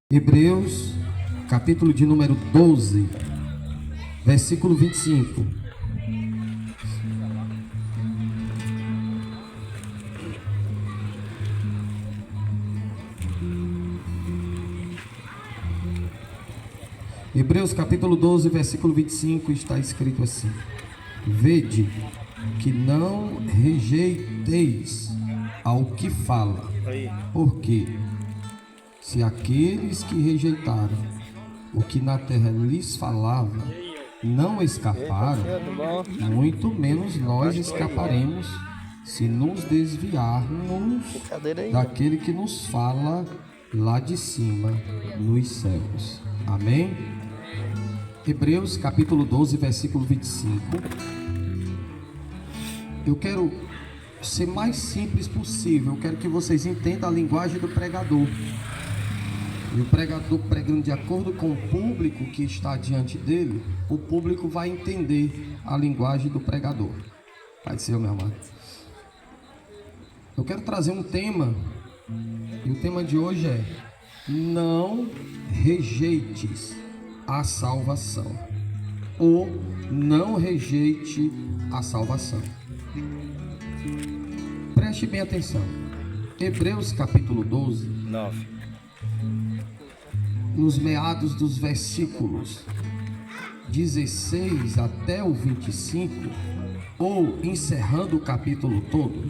Hebreus, capítulo de número 12, versículo 25. Hebreus, capítulo 12, versículo 25, está escrito assim: Vede que não rejeiteis ao que fala, porque se aqueles que rejeitaram o que na terra lhes falava não escaparam, muito menos nós escaparemos se nos desviarmos daquele que nos fala lá de cima nos céus. Amém? Hebreus capítulo 12, versículo 25. Eu quero ser mais simples possível. Eu quero que vocês entendam a linguagem do pregador. E o pregador pregando de acordo com o público que está diante dele, o público vai entender a linguagem do pregador. Vai ser, meu amado. Eu quero trazer um tema, e o tema de hoje é: não rejeites a salvação, ou não rejeite a salvação. Preste bem atenção. Hebreus capítulo 12, 9. Nos meados dos versículos 16 até o 25, ou encerrando o capítulo todo,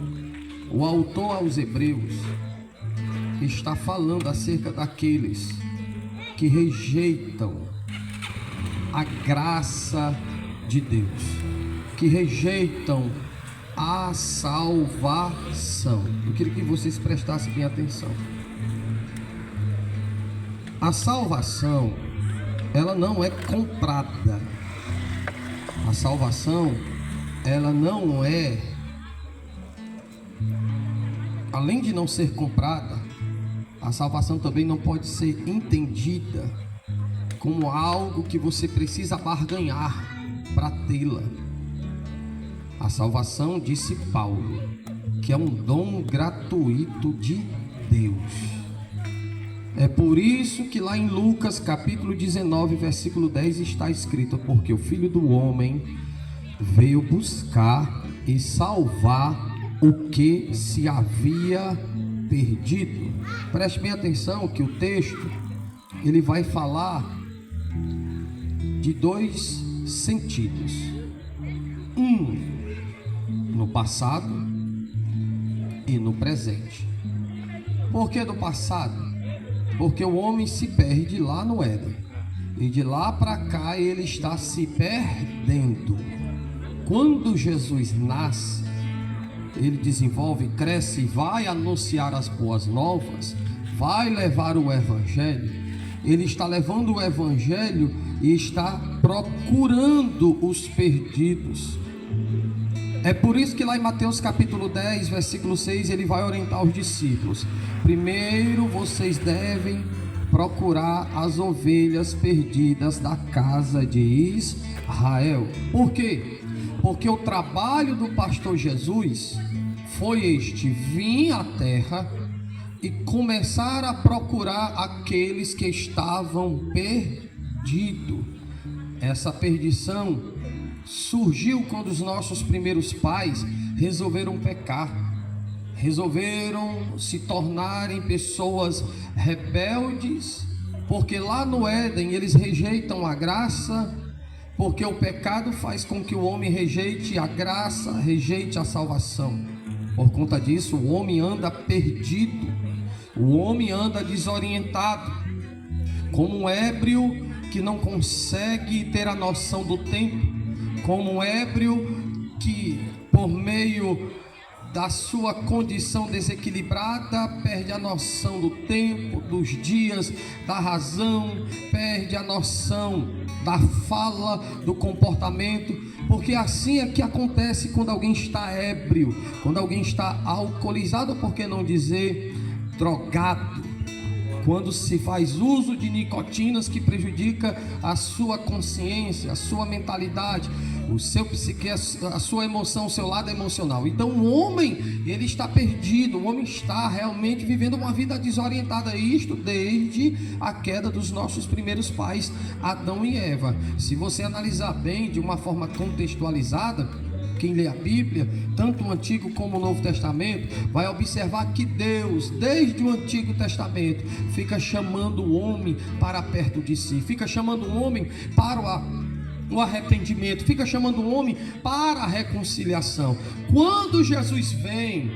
o autor aos Hebreus está falando acerca daqueles que rejeitam a graça de Deus, que rejeitam a salvação. Eu queria que vocês prestassem bem atenção. A salvação, ela não é comprada. A salvação, ela não é, além de não ser comprada, a salvação também não pode ser entendida como algo que você precisa barganhar para tê-la. A salvação, disse Paulo, que é um dom gratuito de Deus. É por isso que lá em Lucas capítulo 19, versículo 10 está escrito: porque o Filho do Homem veio buscar e salvar o que se havia perdido. Preste bem atenção que o texto ele vai falar de dois sentidos: um no passado e no presente. Por que do passado? Porque o homem se perde lá no Éden, e de lá para cá ele está se perdendo. Quando Jesus nasce, ele desenvolve, cresce e vai anunciar as boas novas, vai levar o evangelho. Ele está levando o evangelho e está procurando os perdidos. É por isso que lá em Mateus capítulo 10, versículo 6, ele vai orientar os discípulos: primeiro vocês devem procurar as ovelhas perdidas da casa de Israel. Por quê? Porque o trabalho do pastor Jesus foi este: vir à terra e começar a procurar aqueles que estavam perdidos. Essa perdição surgiu quando os nossos primeiros pais resolveram pecar, resolveram se tornarem pessoas rebeldes, porque lá no Éden eles rejeitam a graça, porque o pecado faz com que o homem rejeite a graça, rejeite a salvação. Por conta disso, o homem anda perdido, o homem anda desorientado, como um ébrio que não consegue ter a noção do tempo, como um ébrio que, por meio da sua condição desequilibrada, perde a noção do tempo, dos dias, da razão, perde a noção da fala, do comportamento, porque assim é que acontece quando alguém está ébrio, quando alguém está alcoolizado, por que não dizer drogado, quando se faz uso de nicotinas que prejudica a sua consciência, a sua mentalidade, o seu psique, a sua emoção, o seu lado emocional. Então o homem, ele está perdido, o homem está realmente vivendo uma vida desorientada, isto desde a queda dos nossos primeiros pais, Adão e Eva. Se você analisar bem, de uma forma contextualizada, quem lê a Bíblia, tanto o Antigo como o Novo Testamento, vai observar que Deus, desde o Antigo Testamento, fica chamando o homem para perto de si, fica chamando o homem para o arrependimento, fica chamando o homem para a reconciliação. Quando Jesus vem,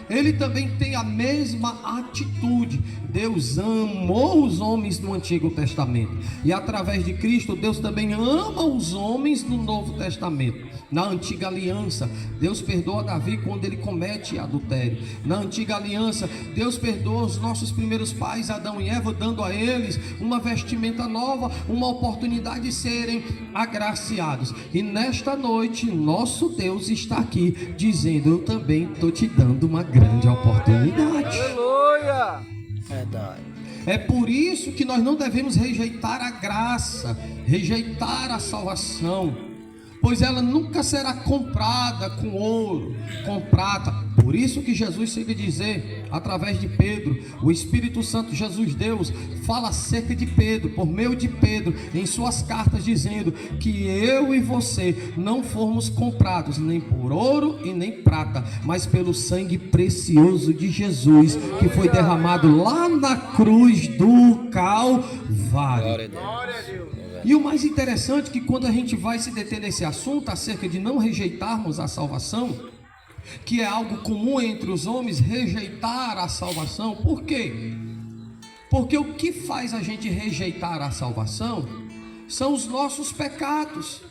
ele também tem a mesma atitude. Deus amou os homens no Antigo Testamento, e através de Cristo, Deus também ama os homens no Novo Testamento. Na antiga aliança, Deus perdoa Davi quando ele comete adultério. Na antiga aliança, Deus perdoa os nossos primeiros pais, Adão e Eva, dando a eles uma vestimenta nova, uma oportunidade de serem agraciados. E nesta noite, nosso Deus está aqui dizendo: eu também estou te dando uma grande oportunidade. Aleluia! Verdade. É por isso que nós não devemos rejeitar a graça, rejeitar a salvação, pois ela nunca será comprada com ouro, com prata. Por isso que Jesus chega a dizer, através de Pedro, o Espírito Santo, Jesus Deus, fala acerca de Pedro, por meio de Pedro, em suas cartas, dizendo que eu e você não fomos comprados nem por ouro e nem prata, mas pelo sangue precioso de Jesus, que foi derramado lá na cruz do Calvário. Glória a Deus. E o mais interessante é que quando a gente vai se deter nesse assunto acerca de não rejeitarmos a salvação, que é algo comum entre os homens, rejeitar a salvação. Por quê? Porque o que faz a gente rejeitar a salvação são os nossos pecados.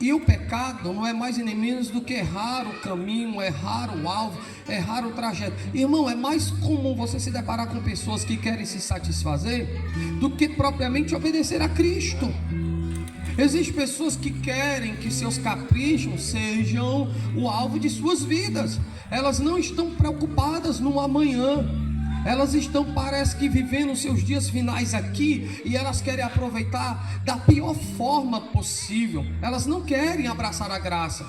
E o pecado não é mais nem menos do que errar o caminho, errar o alvo, errar o trajeto. Irmão, é mais comum você se deparar com pessoas que querem se satisfazer do que propriamente obedecer a Cristo. Existem pessoas que querem que seus caprichos sejam o alvo de suas vidas. Elas não estão preocupadas no amanhã. Elas estão, parece que, vivendo seus dias finais aqui, e elas querem aproveitar da pior forma possível. Elas não querem abraçar a graça.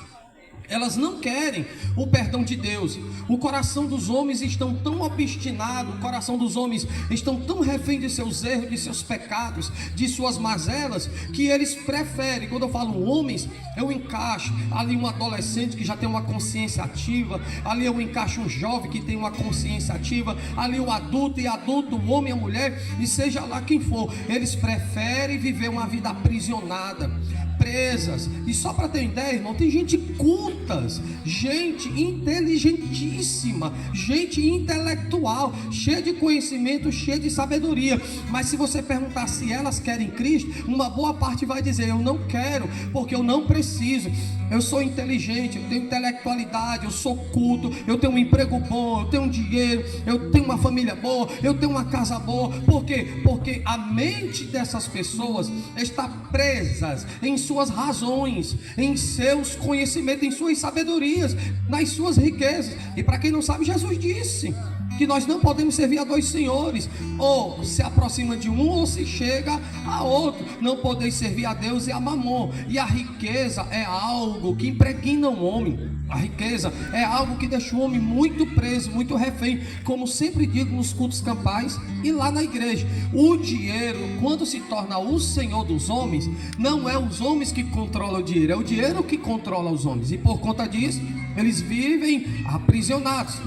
Elas não querem o perdão de Deus. O coração dos homens estão tão obstinado, o coração dos homens estão tão refém de seus erros, de seus pecados, de suas mazelas, que eles preferem, quando eu falo homens, eu encaixo ali um adolescente que já tem uma consciência ativa, ali eu encaixo um jovem que tem uma consciência ativa, ali o adulto e adulto, o homem e a mulher, e seja lá quem for, eles preferem viver uma vida aprisionada, presas. E só para ter ideia, irmão, tem gente cultas, gente inteligentíssima, gente intelectual, cheia de conhecimento, cheia de sabedoria, mas se você perguntar se elas querem Cristo, uma boa parte vai dizer: eu não quero, porque eu não preciso. Eu sou inteligente, eu tenho intelectualidade, eu sou culto, eu tenho um emprego bom, eu tenho dinheiro, eu tenho uma família boa, eu tenho uma casa boa. Por quê? Porque a mente dessas pessoas está presas em suas razões, em seus conhecimentos, em suas sabedorias, nas suas riquezas. E para quem não sabe, Jesus disse que nós não podemos servir a dois senhores, ou se aproxima de um ou se chega a outro. Não podeis servir a Deus e a Mamon. E a riqueza é algo que impregna o homem. A riqueza é algo que deixa o homem muito preso, muito refém, como sempre digo nos cultos campais e lá na igreja. O dinheiro, quando se torna o senhor dos homens, não é os homens que controlam o dinheiro, é o dinheiro que controla os homens. E por conta disso, eles vivem aprisionados.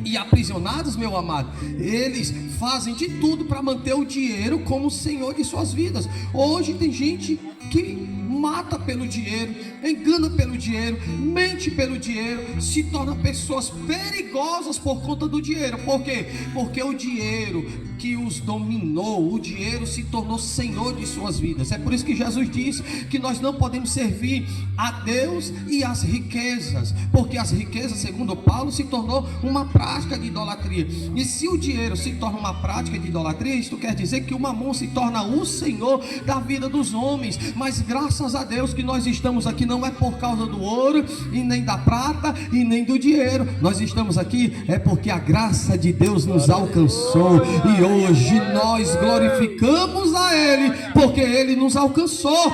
E aprisionados, meu amado, eles fazem de tudo para manter o dinheiro como senhor de suas vidas. Hoje tem gente que mata pelo dinheiro, engana pelo dinheiro, mente pelo dinheiro, se torna pessoas perigosas por conta do dinheiro. Por quê? Porque o dinheiro que os dominou, o dinheiro se tornou senhor de suas vidas. É por isso que Jesus disse que nós não podemos servir a Deus e as riquezas, porque as riquezas, segundo Paulo, se tornou uma prática de idolatria. E se o dinheiro se torna uma prática de idolatria, isto quer dizer que o mamon se torna o senhor da vida dos homens. Mas graças graças a Deus que nós estamos aqui não é por causa do ouro e nem da prata e nem do dinheiro. Nós estamos aqui é porque a graça de Deus nos alcançou e hoje nós glorificamos a Ele porque Ele nos alcançou.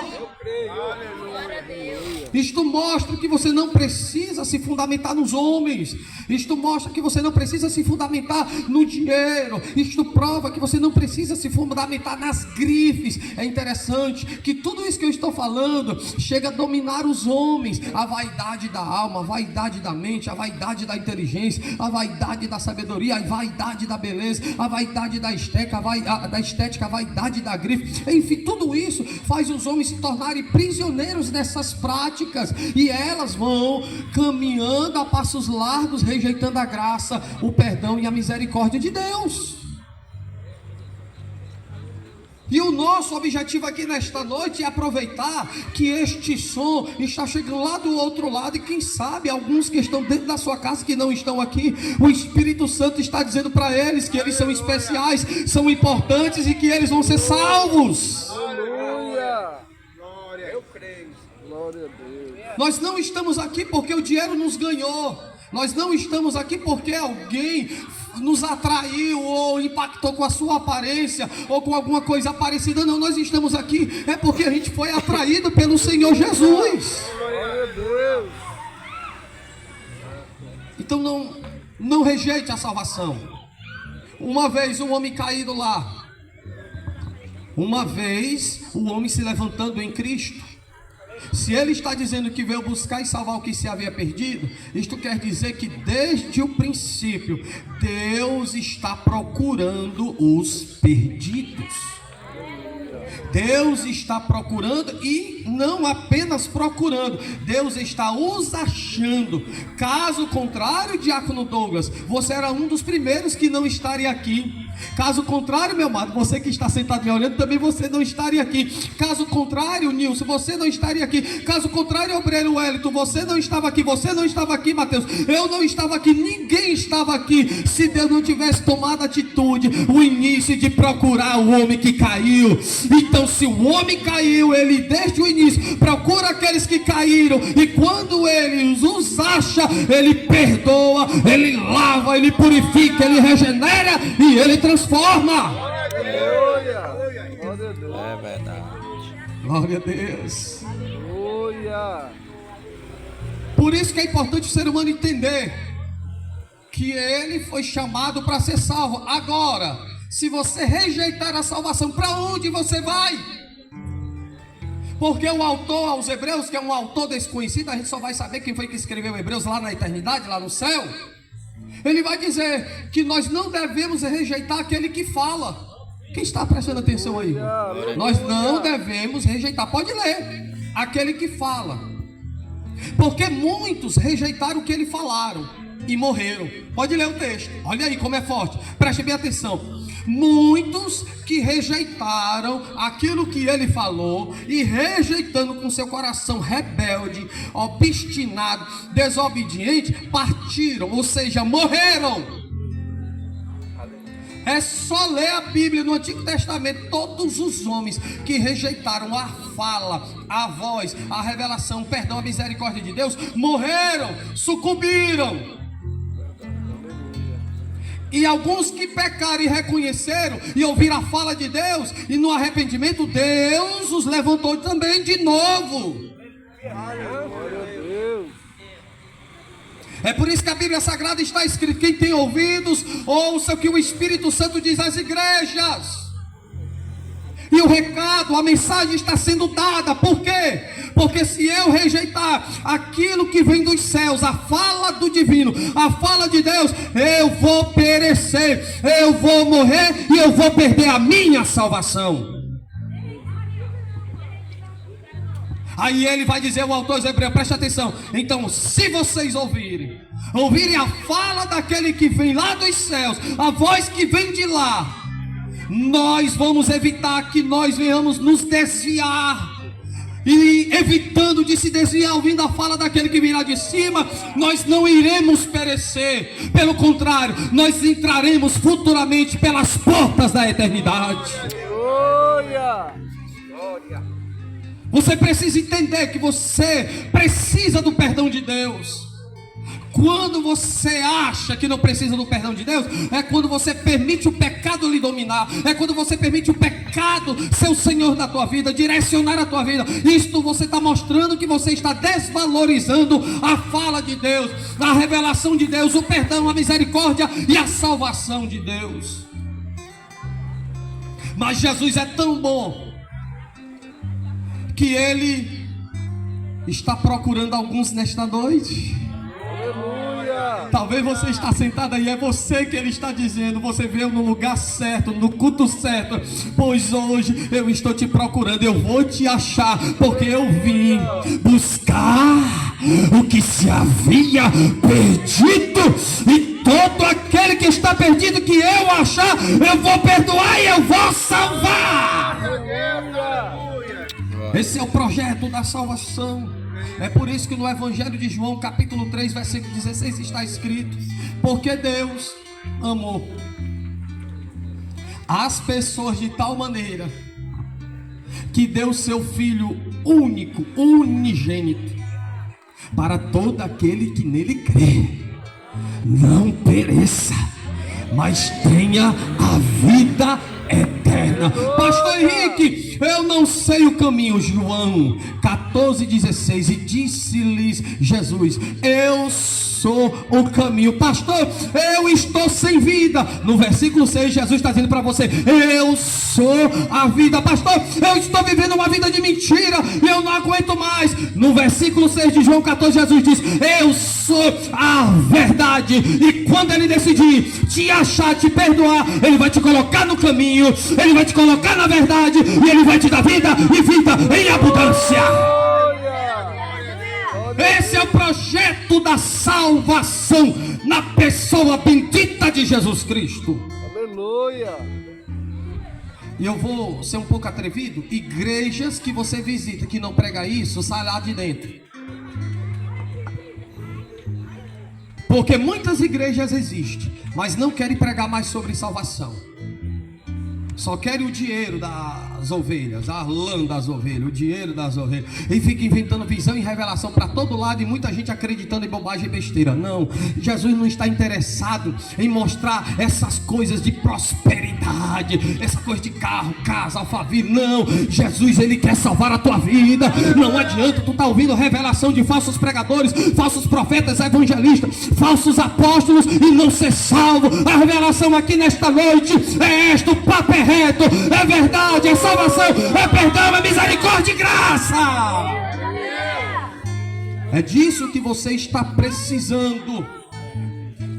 Isto mostra que você não precisa se fundamentar nos homens. Isto mostra que você não precisa se fundamentar no dinheiro. Isto prova que você não precisa se fundamentar nas grifes. É interessante que tudo isso que eu estou falando chega a dominar os homens. A vaidade da alma, a vaidade da mente, a vaidade da inteligência, a vaidade da sabedoria, a vaidade da beleza, a vaidade da estética, a vaidade da grife. Enfim, tudo isso faz os homens se tornarem prisioneiros dessas práticas. E elas vão caminhando a passos largos, rejeitando a graça, o perdão e a misericórdia de Deus. E o nosso objetivo aqui nesta noite é aproveitar que este som está chegando lá do outro lado. E quem sabe alguns que estão dentro da sua casa que não estão aqui, o Espírito Santo está dizendo para eles que eles são especiais, são importantes e que eles vão ser salvos. Aleluia! Eu creio. Glória a Deus. Nós não estamos aqui porque o dinheiro nos ganhou. Nós não estamos aqui porque alguém nos atraiu ou impactou com a sua aparência ou com alguma coisa parecida. Não, nós estamos aqui é porque a gente foi atraído pelo Senhor Jesus. Glória a Deus. Então não rejeite a salvação. Uma vez um homem caído lá, uma vez o homem se levantando em Cristo. Se ele está dizendo que veio buscar e salvar o que se havia perdido, isto quer dizer que desde o princípio Deus está procurando os perdidos. Deus está procurando e não apenas procurando, Deus está os achando. Caso contrário, Diácono Douglas, você era um dos primeiros que não estaria aqui. Caso contrário, meu amado, você que está sentado me olhando, também você não estaria aqui. Caso contrário, Nilson, você não estaria aqui. Caso contrário, obreiro Wellington, você não estava aqui. Você não estava aqui, Mateus. Eu não estava aqui. Ninguém estava aqui. Se Deus não tivesse tomado atitude, o início de procurar o homem que caiu. Então, se o homem caiu, ele desde o início procura aqueles que caíram. E quando ele os acha, ele perdoa, ele lava, ele purifica, ele regenera e ele transforma. Glória a Deus. É verdade. Glória a Deus. Glória. Por isso que é importante o ser humano entender que ele foi chamado para ser salvo. Agora, se você rejeitar a salvação, para onde você vai? Porque o autor aos Hebreus, que é um autor desconhecido, a gente só vai saber quem foi que escreveu Hebreus lá na eternidade, lá no céu. Ele vai dizer que nós não devemos rejeitar aquele que fala. Quem está prestando atenção aí? Nós não devemos rejeitar. Pode ler. Aquele que fala. Porque muitos rejeitaram o que ele falaram e morreram. Pode ler o texto. Olha aí como é forte. Preste bem atenção. Muitos que rejeitaram aquilo que ele falou e rejeitando com seu coração rebelde, obstinado, desobediente, partiram, ou seja, morreram. É só ler a Bíblia no Antigo Testamento. Todos os homens que rejeitaram a fala, a voz, a revelação, o perdão, a misericórdia de Deus, morreram, sucumbiram. E alguns que pecaram e reconheceram e ouviram a fala de Deus, e no arrependimento Deus os levantou também de novo. É por isso que a Bíblia Sagrada está escrito: quem tem ouvidos, ouça o que o Espírito Santo diz às igrejas. E o recado, a mensagem está sendo dada. Por quê? Porque se eu rejeitar aquilo que vem dos céus, a fala do divino, a fala de Deus, eu vou perecer, eu vou morrer e eu vou perder a minha salvação. Aí ele vai dizer, o autor hebreu, preste atenção. Então, se vocês ouvirem a fala daquele que vem lá dos céus, a voz que vem de lá, nós vamos evitar que nós venhamos nos desviar. E evitando de se desviar, ouvindo a fala daquele que virá de cima, nós não iremos perecer. Pelo contrário, nós entraremos futuramente pelas portas da eternidade. Glória. Você precisa entender que você precisa do perdão de Deus. Quando você acha que não precisa do perdão de Deus, é quando você permite o pecado lhe dominar, é quando você permite o pecado ser o Senhor da tua vida, direcionar a tua vida. Isto você está mostrando que você está desvalorizando a fala de Deus, a revelação de Deus, o perdão, a misericórdia e a salvação de Deus. Mas Jesus é tão bom que Ele está procurando alguns nesta noite. Talvez você está sentado aí, é você que Ele está dizendo. Você veio no lugar certo, no culto certo, pois hoje eu estou te procurando. Eu vou te achar, porque eu vim buscar o que se havia perdido. E todo aquele que está perdido, que eu achar, eu vou perdoar e eu vou salvar. Esse é o projeto da salvação. É por isso que no Evangelho de João, capítulo 3, versículo 16, está escrito: porque Deus amou as pessoas de tal maneira que deu seu Filho único, unigênito, para todo aquele que nele crê, não pereça, mas tenha a vida eterna. Pastor Henrique, eu não sei o caminho. João 14,16, e disse-lhes Jesus: eu sou o caminho. Pastor, eu estou sem vida. No versículo 6, Jesus está dizendo para você: eu sou a vida. Pastor, eu estou vivendo uma vida de mentira e eu não aguento mais. No versículo 6 de João 14, Jesus diz: eu sou a verdade. E quando Ele decidir te achar, te perdoar, Ele vai te colocar no caminho, Ele vai te colocar na verdade, e Ele vai te dar vida e vida em abundância. Esse é o projeto da salvação na pessoa bendita de Jesus Cristo. Aleluia. E eu vou ser um pouco atrevido: igrejas que você visita que não prega isso, sai lá de dentro. Porque muitas igrejas existem, mas não querem pregar mais sobre salvação. Só querem o dinheiro das ovelhas, a lã das ovelhas, o dinheiro das ovelhas, e fica inventando visão e revelação para todo lado, e muita gente acreditando em bobagem e besteira. Não, Jesus não está interessado em mostrar essas coisas de prosperidade, essa coisa de carro, casa, alfaville. Não, Jesus, Ele quer salvar a tua vida. Não adianta tu estar ouvindo revelação de falsos pregadores, falsos profetas, evangelistas, falsos apóstolos e não ser salvo. A revelação aqui nesta noite é esta: o papo é reto, é verdade, é salvação, é perdão, é misericórdia e graça. É disso que você está precisando.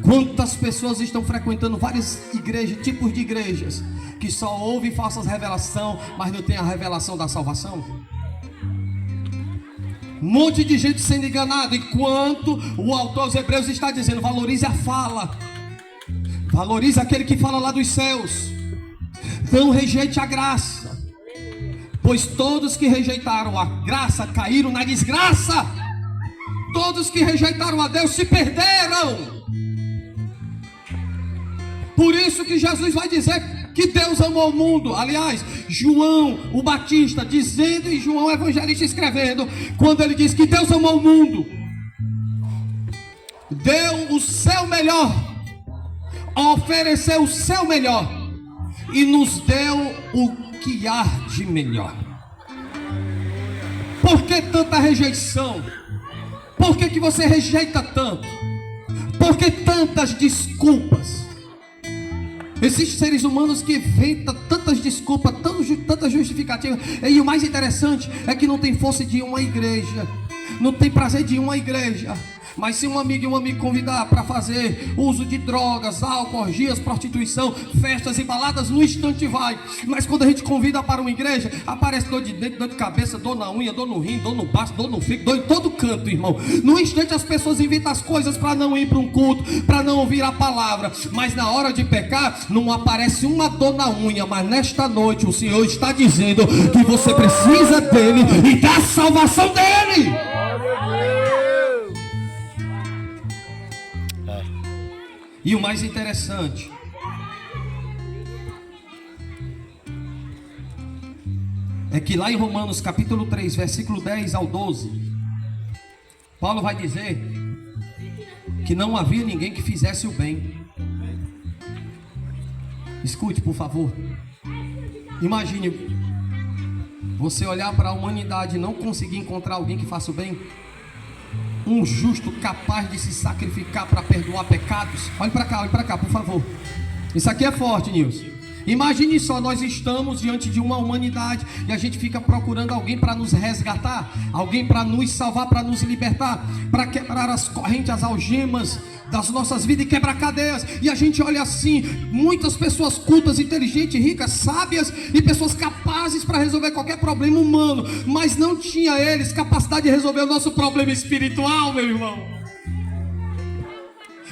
Quantas pessoas estão frequentando várias igrejas, tipos de igrejas, que só ouvem falsas revelação, mas não tem a revelação da salvação? Um monte de gente sendo enganada, enquanto o autor aos Hebreus está dizendo: valorize a fala, valorize aquele que fala lá dos céus. Não rejeite a graça, pois todos que rejeitaram a graça caíram na desgraça. Todos que rejeitaram a Deus se perderam. Por isso que Jesus vai dizer que Deus amou o mundo. Aliás, João o Batista dizendo, e João o Evangelista escrevendo, quando ele diz que Deus amou o mundo, deu o seu melhor, ofereceu o seu melhor e nos deu o que há de melhor. Por que tanta rejeição? Por que você rejeita tanto? Por que tantas desculpas? Existem seres humanos que inventam tantas desculpas, tantas justificativas. E o mais interessante é que não tem força de uma igreja, não tem prazer de uma igreja. Mas se um amigo convidar para fazer uso de drogas, álcool, orgias, prostituição, festas e baladas, no instante vai. Mas quando a gente convida para uma igreja, aparece dor de dentro, dor de cabeça, dor na unha, dor no rim, dor no baço, dor no fígado, dor em todo canto, irmão. No instante as pessoas inventam as coisas para não ir para um culto, para não ouvir a palavra. Mas na hora de pecar, não aparece uma dor na unha. Mas nesta noite o Senhor está dizendo que você precisa dele e da salvação dele. E o mais interessante, é que lá em Romanos capítulo 3, versículo 10 ao 12, Paulo vai dizer que não havia ninguém que fizesse o bem. Escute, por favor. Imagine você olhar para a humanidade e não conseguir encontrar alguém que faça o bem. Um justo capaz de se sacrificar para perdoar pecados. Olhe para cá, por favor. Isso aqui é forte, Nilson. Imagine só, nós estamos diante de uma humanidade e a gente fica procurando alguém para nos resgatar, alguém para nos salvar, para nos libertar, para quebrar as correntes, as algemas das nossas vidas e quebrar cadeias. E a gente olha assim, muitas pessoas cultas, inteligentes, ricas, sábias e pessoas capazes para resolver qualquer problema humano, mas não tinha eles capacidade de resolver o nosso problema espiritual, meu irmão.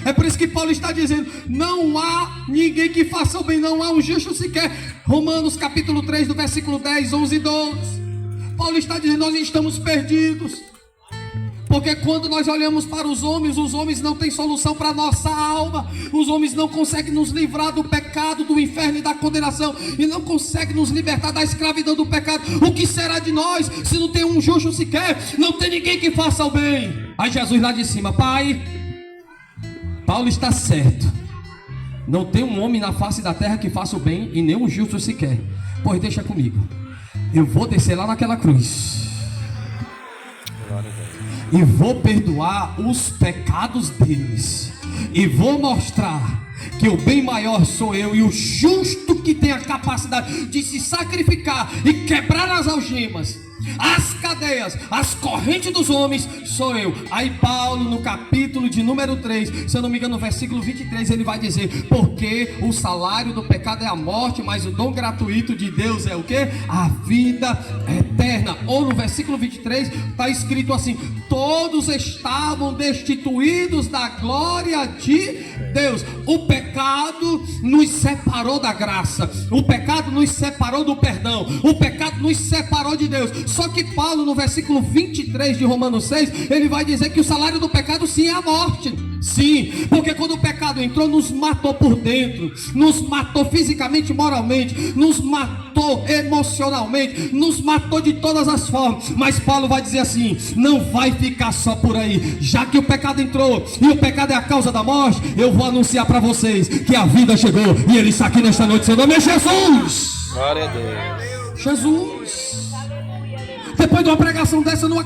É por isso que Paulo está dizendo, não há ninguém que faça o bem, não há um justo sequer. Romanos capítulo 3, do versículo 10, 11 e 12. Paulo está dizendo, nós estamos perdidos. Porque quando nós olhamos para os homens não têm solução para a nossa alma. Os homens não conseguem nos livrar do pecado, do inferno e da condenação. E não conseguem nos libertar da escravidão do pecado. O que será de nós se não tem um justo sequer? Não tem ninguém que faça o bem. Aí Jesus lá de cima, Pai, Paulo está certo. Não tem um homem na face da terra que faça o bem e nem um justo sequer. Pois deixa comigo. Eu vou descer lá naquela cruz e vou perdoar os pecados deles. E vou mostrar que o bem maior sou eu. E o justo que tem a capacidade de se sacrificar e quebrar as algemas, as cadeias, as correntes dos homens, sou eu. Aí Paulo no capítulo de número 3, se eu não me engano no versículo 23, ele vai dizer, porque o salário do pecado é a morte, mas o dom gratuito de Deus é o quê? A vida eterna. Ou no versículo 23 está escrito assim, todos estavam destituídos da glória de Deus. O pecado nos separou da graça, o pecado nos separou do perdão, o pecado nos separou de Deus. Só que Paulo no versículo 23 de Romanos 6, ele vai dizer que o salário do pecado sim é a morte. Sim, porque quando o pecado entrou, nos matou por dentro, nos matou fisicamente, moralmente, nos matou emocionalmente, nos matou de todas as formas. Mas Paulo vai dizer assim, não vai ficar só por aí. Já que o pecado entrou e o pecado é a causa da morte, eu vou anunciar para vocês que a vida chegou e ele está aqui nesta noite. Seu nome é Jesus. Glória a Deus. Jesus. Depois de uma pregação dessa, eu não acredito.